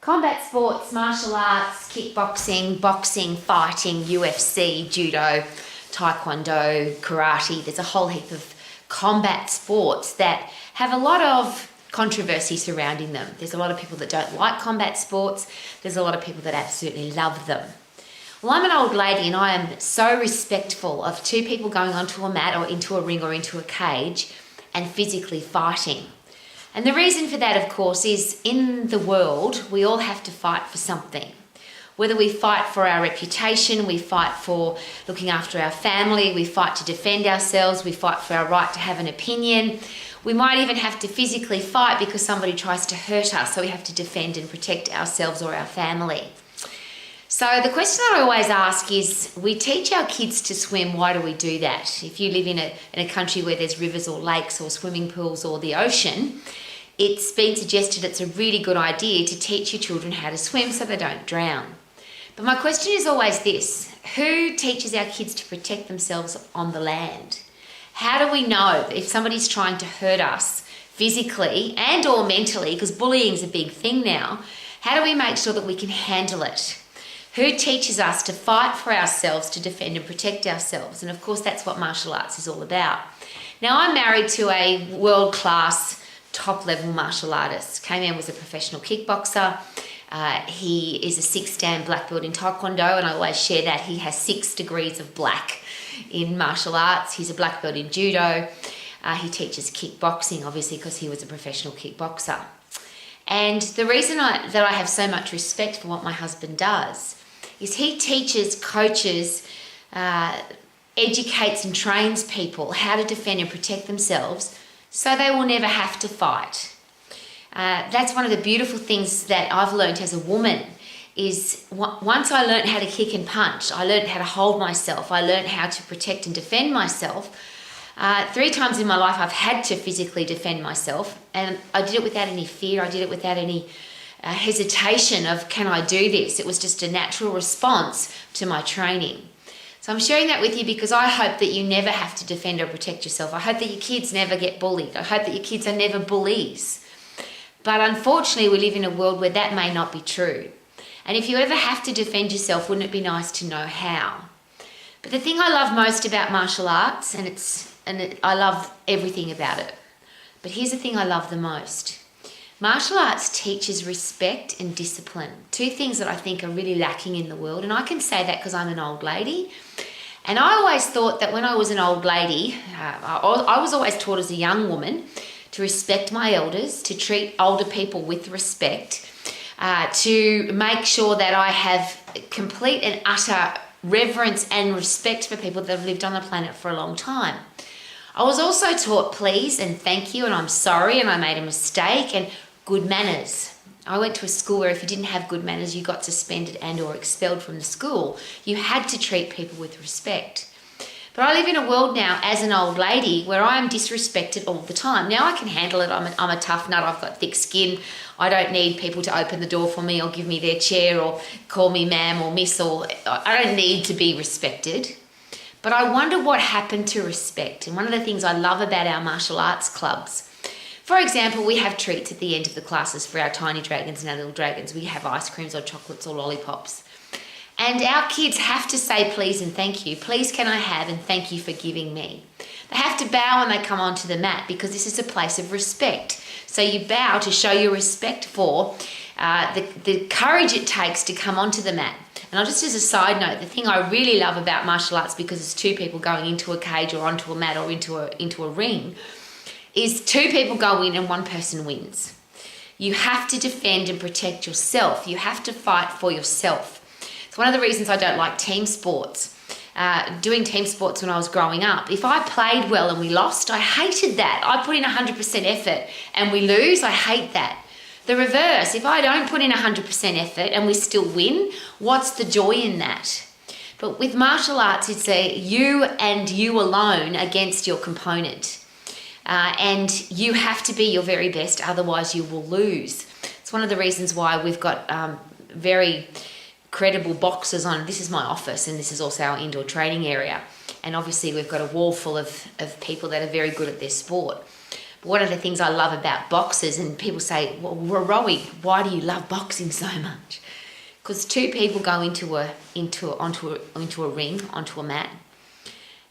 Combat sports, martial arts, kickboxing, boxing, fighting, UFC, judo, taekwondo, karate. There's a whole heap of combat sports that have a lot of controversy surrounding them. There's a lot of people that don't like combat sports. There's a lot of people that absolutely love them. Well, I'm an old lady and I am so respectful of two people going onto a mat or into a ring or into a cage and physically fighting. And the reason for that, of course, is in the world, we all have to fight for something. Whether we fight for our reputation, we fight for looking after our family, we fight to defend ourselves, we fight for our right to have an opinion. We might even have to physically fight because somebody tries to hurt us, so we have to defend and protect ourselves or our family. So the question I always ask is, we teach our kids to swim, why do we do that? If you live in a country where there's rivers or lakes or swimming pools or the ocean, it's been suggested it's a really good idea to teach your children how to swim so they don't drown. But my question is always this: who teaches our kids to protect themselves on the land? How do we know if somebody's trying to hurt us physically and or mentally, because bullying is a big thing now, how do we make sure that we can handle it? Who teaches us to fight for ourselves, to defend and protect ourselves? And of course, that's what martial arts is all about. Now, I'm married to a world-class, top-level martial artist. K-Man was a professional kickboxer. He is a 6-dan black belt in Taekwondo, and I always share that. He has 6 degrees of black in martial arts. He's a black belt in judo. He teaches kickboxing, obviously, because he was a professional kickboxer. And the reason that I have so much respect for what my husband does is he teaches, coaches, educates and trains people how to defend and protect themselves so they will never have to fight. That's one of the beautiful things that I've learned as a woman is once I learned how to kick and punch, I learned how to hold myself, I learned how to protect and defend myself. 3 times in my life I've had to physically defend myself, and I did it without any fear, I did it without any hesitation of can I do this? It was just a natural response to my training. So I'm sharing that with you because I hope that you never have to defend or protect yourself. I hope that your kids never get bullied. I hope that your kids are never bullies. But unfortunately, we live in a world where that may not be true. And if you ever have to defend yourself, wouldn't it be nice to know how? But the thing I love most about martial arts, I love everything about it, but here's the thing I love the most. Martial arts teaches respect and discipline, 2 things that I think are really lacking in the world. And I can say that because I'm an old lady. And I always thought that when I was an old lady, I was always taught as a young woman to respect my elders, to treat older people with respect, to make sure that I have complete and utter reverence and respect for people that have lived on the planet for a long time. I was also taught please and thank you and I'm sorry and I made a mistake and good manners. I went to a school where if you didn't have good manners, you got suspended and or expelled from the school. You had to treat people with respect. But I live in a world now as an old lady where I am disrespected all the time. Now I can handle it. I'm a tough nut. I've got thick skin. I don't need people to open the door for me or give me their chair or call me ma'am or miss, or I don't need to be respected. But I wonder what happened to respect. And one of the things I love about our martial arts clubs, for example, we have treats at the end of the classes for our tiny dragons and our little dragons. We have ice creams or chocolates or lollipops. And our kids have to say please and thank you. Please can I have and thank you for giving me. They have to bow when they come onto the mat because this is a place of respect. So you bow to show your respect for the courage it takes to come onto the mat. And just as a side note, the thing I really love about martial arts, because it's 2 people going into a cage or onto a mat or into a ring, is 2 people go in and 1 person wins. You have to defend and protect yourself. You have to fight for yourself. It's one of the reasons I don't like team sports. Doing team sports when I was growing up, if I played well and we lost, I hated that. I put in 100% effort and we lose, I hate that. The reverse, if I don't put in 100% effort and we still win, what's the joy in that? But with martial arts, it's a you and you alone against your component. And you have to be your very best, otherwise you will lose. It's one of the reasons why we've got very credible boxes on. This is my office and this is also our indoor training area. And obviously we've got a wall full of people that are very good at their sport. one of the things I love about boxers, and people say, well, Rowie, why do you love boxing so much? Because two people go onto a ring, onto a mat,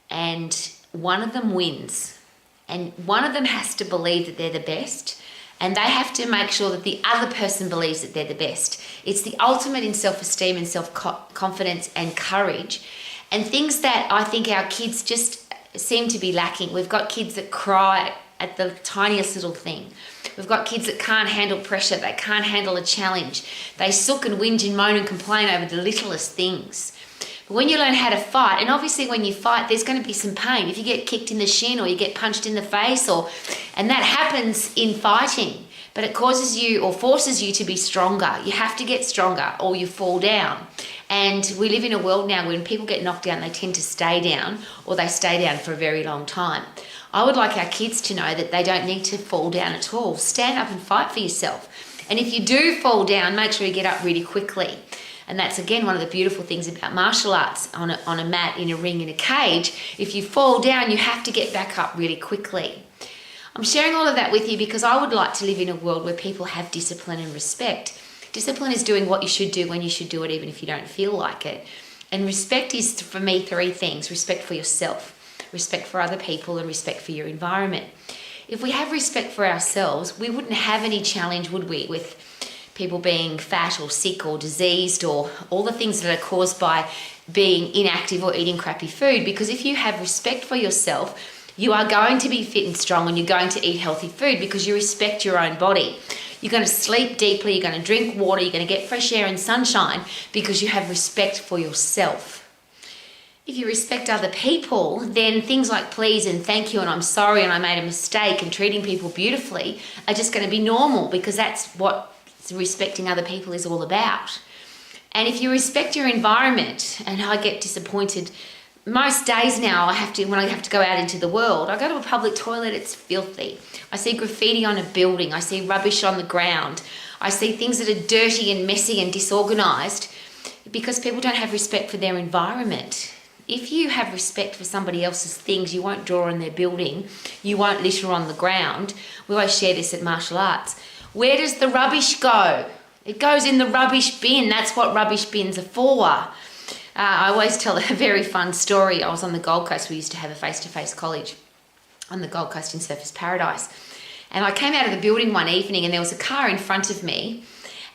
and one of them wins, and one of them has to believe that they're the best, and they have to make sure that the other person believes that they're the best. It's the ultimate in self-esteem and self-confidence and courage, and things that I think our kids just seem to be lacking. We've got kids that cry at the tiniest little thing. We've got kids that can't handle pressure. They can't handle a challenge. They sook and whinge and moan and complain over the littlest things. But when you learn how to fight, and obviously when you fight, there's going to be some pain. If you get kicked in the shin or you get punched in the face, and that happens in fighting, but it causes you or forces you to be stronger. You have to get stronger or you fall down. And we live in a world now when people get knocked down, they tend to stay down, or they stay down for a very long time. I would like our kids to know that they don't need to fall down at all. Stand up and fight for yourself. And if you do fall down, make sure you get up really quickly. And that's, again, one of the beautiful things about martial arts on a mat, in a ring, in a cage. If you fall down, you have to get back up really quickly. I'm sharing all of that with you because I would like to live in a world where people have discipline and respect. Discipline is doing what you should do when you should do it, even if you don't feel like it. And respect is, for me, three things. Respect for yourself, respect for other people, and respect for your environment. If we have respect for ourselves, we wouldn't have any challenge, would we, with people being fat or sick or diseased or all the things that are caused by being inactive or eating crappy food. Because if you have respect for yourself, you are going to be fit and strong, and you're going to eat healthy food because you respect your own body. You're going to sleep deeply, you're going to drink water, you're going to get fresh air and sunshine because you have respect for yourself. If you respect other people, then things like please and thank you and I'm sorry and I made a mistake and treating people beautifully are just going to be normal, because that's what respecting other people is all about. And if you respect your environment, and I get disappointed most days now, when I have to go out into the world, I go to a public toilet, it's filthy. I see graffiti on a building, I see rubbish on the ground, I see things that are dirty and messy and disorganised because people don't have respect for their environment. If you have respect for somebody else's things, you won't draw on their building, you won't litter on the ground. We always share this at martial arts. Where does the rubbish go? It goes in the rubbish bin. That's what rubbish bins are for. I always tell a very fun story. I was on the Gold Coast. We used to have a face-to-face college on the Gold Coast in Surfers Paradise. And I came out of the building one evening and there was a car in front of me,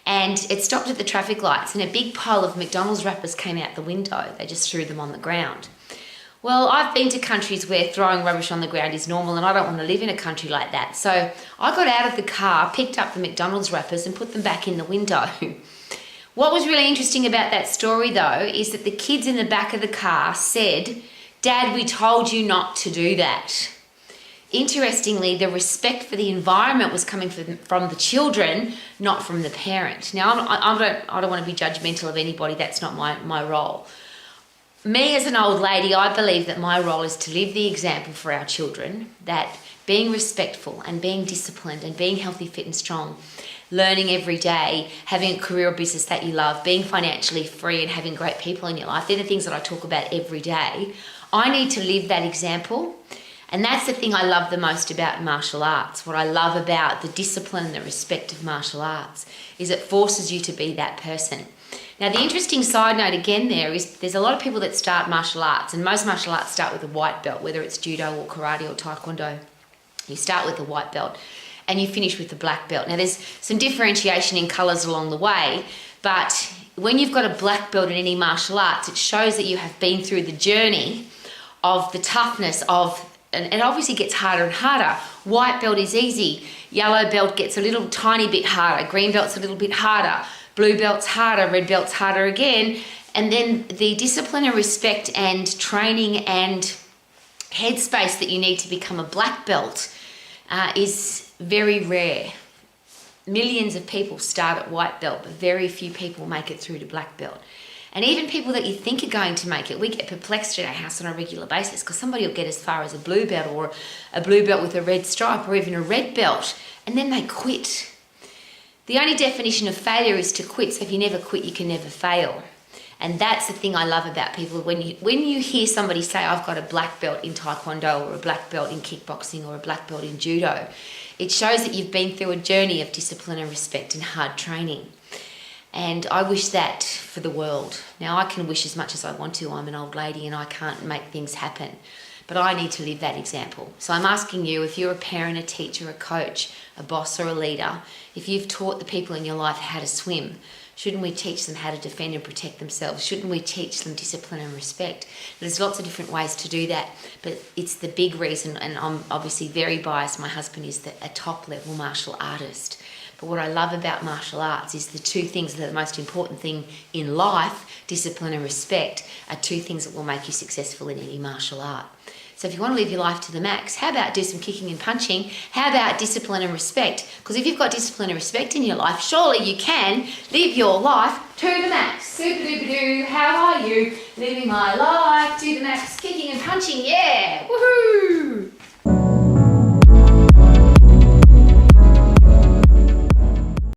and it stopped at the traffic lights, and a big pile of McDonald's wrappers came out the window. They just threw them on the ground. Well, I've been to countries where throwing rubbish on the ground is normal, and I don't want to live in a country like that. So I got out of the car, picked up the McDonald's wrappers and put them back in the window. What was really interesting about that story, though, is that the kids in the back of the car said, "Dad, we told you not to do that." Interestingly, the respect for the environment was coming from the children, not from the parent. Now, I don't want to be judgmental of anybody. That's not my role. Me as an old lady, I believe that my role is to live the example for our children, that being respectful and being disciplined and being healthy, fit and strong, learning every day, having a career or business that you love, being financially free and having great people in your life, they're the things that I talk about every day. I need to live that example. And that's the thing I love the most about martial arts. What I love about the discipline and the respect of martial arts is it forces you to be that person. Now, the interesting side note again there is there's a lot of people that start martial arts, and most martial arts start with a white belt, whether it's judo or karate or taekwondo. You start with a white belt and you finish with a black belt. Now, there's some differentiation in colours along the way, but when you've got a black belt in any martial arts, it shows that you have been through the journey of the toughness of, and it obviously gets harder and harder. White belt is easy. Yellow belt gets a little tiny bit harder. Green belt's a little bit harder. Blue belt's harder. Red belt's harder again. And then the discipline and respect and training and headspace that you need to become a black belt is very rare. Millions of people start at white belt, but very few people make it through to black belt. And even people that you think are going to make it, we get perplexed in our house on a regular basis because somebody will get as far as a blue belt or a blue belt with a red stripe or even a red belt, and then they quit. The only definition of failure is to quit, so if you never quit, you can never fail. And that's the thing I love about people. When you hear somebody say, I've got a black belt in Taekwondo or a black belt in kickboxing or a black belt in judo, it shows that you've been through a journey of discipline and respect and hard training. And I wish that for the world. Now, I can wish as much as I want to. I'm an old lady and I can't make things happen. But I need to live that example. So I'm asking you, if you're a parent, a teacher, a coach, a boss or a leader, if you've taught the people in your life how to swim, shouldn't we teach them how to defend and protect themselves? Shouldn't we teach them discipline and respect? There's lots of different ways to do that, but it's the big reason, and I'm obviously very biased. My husband is a top-level martial artist. But what I love about martial arts is the two things that are the most important thing in life, discipline and respect, are two things that will make you successful in any martial art. So if you want to live your life to the max, how about do some kicking and punching? How about discipline and respect? Because if you've got discipline and respect in your life, surely you can live your life to the max. Super-duper-doo, how are you? Living my life to the max, kicking and punching, yeah, woohoo!